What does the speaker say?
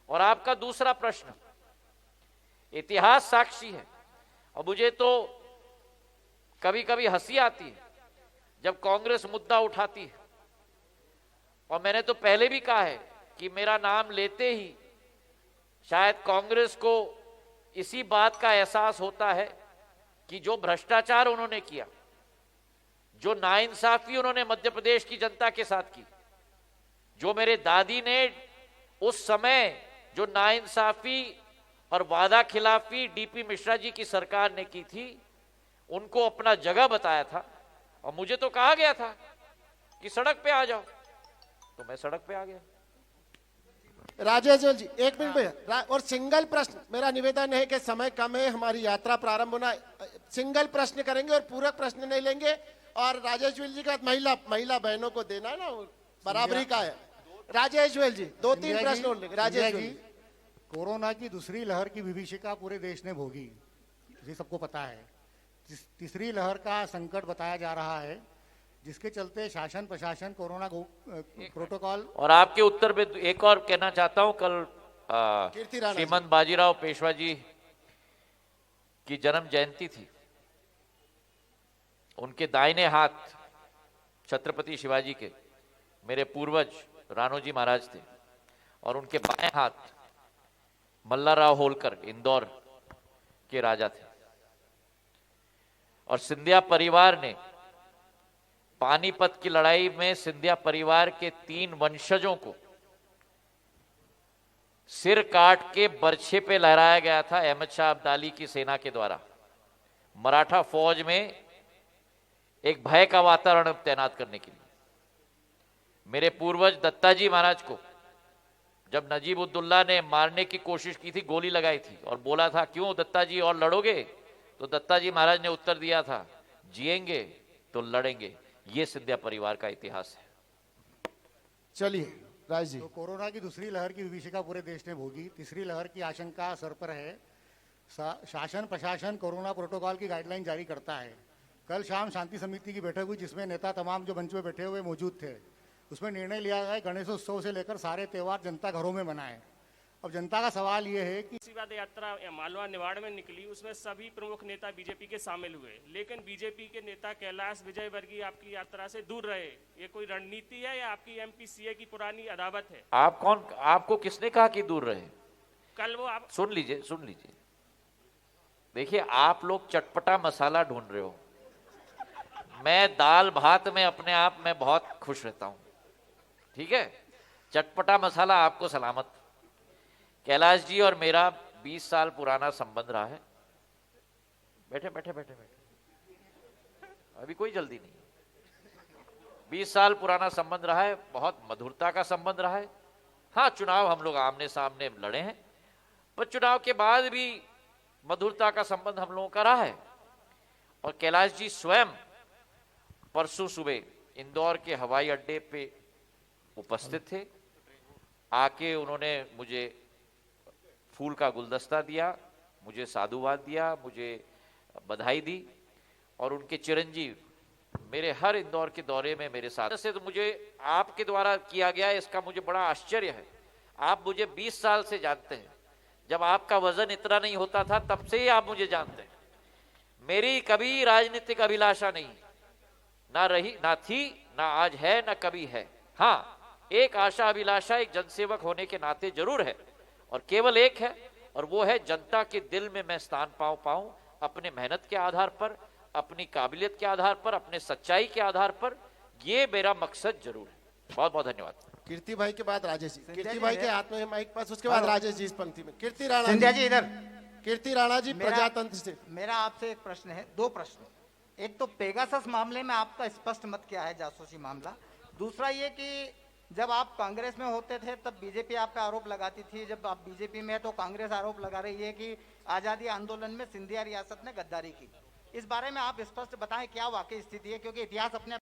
और आपका दूसरा प्रश्न इतिहास साक्षी है। और मुझे तो कभी कभी हंसी आती है जब कांग्रेस मुद्दा उठाती है, और मैंने तो पहले भी कहा है कि मेरा नाम लेते ही शायद कांग्रेस को इसी बात का एहसास होता है कि जो भ्रष्टाचार उन्होंने किया, जो नाइंसाफी उन्होंने मध्य प्रदेश की जनता के साथ की, जो मेरे दादी ने उस समय जो नाइंसाफी और वादा खिलाफी डीपी मिश्रा जी की सरकार ने की थी, उनको अपना जगह बताया था। और मुझे तो कहा गया था कि सड़क पे आ जाओ, तो मैं सड़क पे आ गया। राजेश जोल जी, एक मिनट में और सिंगल प्रश्न, मेरा निवेदन है कि समय कम है, हमारी यात्रा प्रारंभ होना, सिंगल प्रश्न करेंगे और पूरक प्रश्न नहीं लेंगे। और राजेश जोल जी का महिला बहनों को देना है ना, बराबरी का है। राजेश जोल जी 2-3 प्रश्न और लेंगे। राजेश जोल जी, कोरोना की दूसरी लहर की विभीषिका पूरे देश ने भोगी, ये सबको पता है। तीसरी लहर का संकट बताया जा रहा है, जिसके चलते शासन प्रशासन कोरोना प्रोटोकॉल। और आपके उत्तर में एक और कहना चाहता हूं, कल श्रीमंत बाजीराव पेशवा जी की जन्म जयंती थी। उनके दाहिने हाथ छत्रपति शिवाजी के मेरे पूर्वज राणोजी महाराज थे, और उनके बाएं हाथ मल्लाराव होलकर इंदौर के राजा थे। और सिंधिया परिवार ने पानीपत की लड़ाई में सिंधिया परिवार के 3 वंशजों को सिर काट के बरछे पे लहराया गया था अहमद शाह अब्दाली की सेना के द्वारा। मराठा फौज में एक भय का वातावरण तैनात करने के लिए मेरे पूर्वज दत्ताजी महाराज को जब नजीब उद्दौला ने मारने की कोशिश की थी, गोली लगाई थी और बोला था क्यों दत्ताजी और लड़ोगे, तो दत्ताजी महाराज ने उत्तर दिया था जिएंगे तो लड़ेंगे। ये सिंधिया परिवार का इतिहास है। चलिए राज जी। तो कोरोना की दूसरी लहर की विभीषिका पूरे देश ने भोगी, तीसरी लहर की आशंका सर पर है। शासन प्रशासन कोरोना प्रोटोकॉल की गाइडलाइन जारी करता है। कल शाम शांति समिति की बैठक हुई, जिसमें नेता तमाम जो मंच पे बैठे हुए मौजूद थे। उसमें निर्णय लिया गया गणेशोत्सव से लेकर सारे त्यौहार जनता घरों में मनाएं। अब जनता का सवाल ये है कि आशीर्वाद यात्रा मालवा निवाड़ में निकली, उसमें सभी प्रमुख नेता बीजेपी के शामिल हुए, लेकिन बीजेपी के नेता कैलाश विजयवर्गीय आपकी यात्रा से दूर रहे। ये कोई रणनीति है या आपकी एमपीसीए की पुरानी अदावत है? आप कौन, आपको किसने कहा कि दूर रहे? कल वो आप सुन लीजिए। देखिए, आप लोग चटपटा मसाला ढूंढ रहे हो। मैं दाल भात में अपने आप में बहुत खुश रहता हूं, ठीक है। चटपटा मसाला आपको सलामत। कैलाश जी और मेरा 20 साल पुराना संबंध रहा है। बैठे, अभी कोई जल्दी नहीं। 20 साल पुराना संबंध रहा है, बहुत मधुरता का संबंध रहा है। हाँ, चुनाव हम लोग आमने सामने लड़े हैं, पर चुनाव के बाद भी मधुरता का संबंध हम लोगों का रहा है। और कैलाश जी स्वयं परसों सुबह इंदौर के हवाई अड्डे पे उपस्थित थे। आके उन्होंने मुझे फूल का गुलदस्ता दिया, मुझे साधुवाद दिया, मुझे बधाई दी। और उनके चिरंजीव मेरे हर इंदौर के दौरे में मेरे साथ से, तो मुझे आपके द्वारा किया गया इसका मुझे बड़ा आश्चर्य है। आप मुझे 20 साल से जानते हैं, जब आपका वजन इतना नहीं होता था तब से ही आप मुझे जानते हैं। मेरी कभी राजनीतिक अभिलाषा नहीं, ना रही, ना थी, ना आज है, ना कभी है। हाँ, एक आशा अभिलाषा एक जनसेवक होने के नाते जरूर है, और केवल एक है, और वो है जनता के दिल में मैं स्थान पाऊं अपने मेहनत के आधार पर, अपनी काबिलियत के आधार पर, अपने सच्चाई के आधार पर। ये मेरा मकसद जरूर है। बहुत बहुत धन्यवाद। कीर्ति भाई के बाद राजेश जी। कीर्ति भाई के हाथ में माइक पास, उसके बाद राजेश जी इस पंक्ति में। कीर्ति राणा जी इधर। कीर्ति राणा जी प्रजातंत्र से। मेरा आपसे एक प्रश्न है, 2 प्रश्न। एक तो पेगासस मामले में आपका स्पष्ट मत क्या है, जासूसी मामला। दूसरा ये कि जब आप कांग्रेस में होते थे तब बीजेपी आप पे आरोप लगाती थी, जब आप बीजेपी में तो कांग्रेस आरोप लगा रही है कि आजादी आंदोलन में सिंधिया रियासत ने गद्दारी की। इस बारे में आप स्पष्ट बताएं क्या वाकई स्थिति है, क्योंकि इतिहास अपने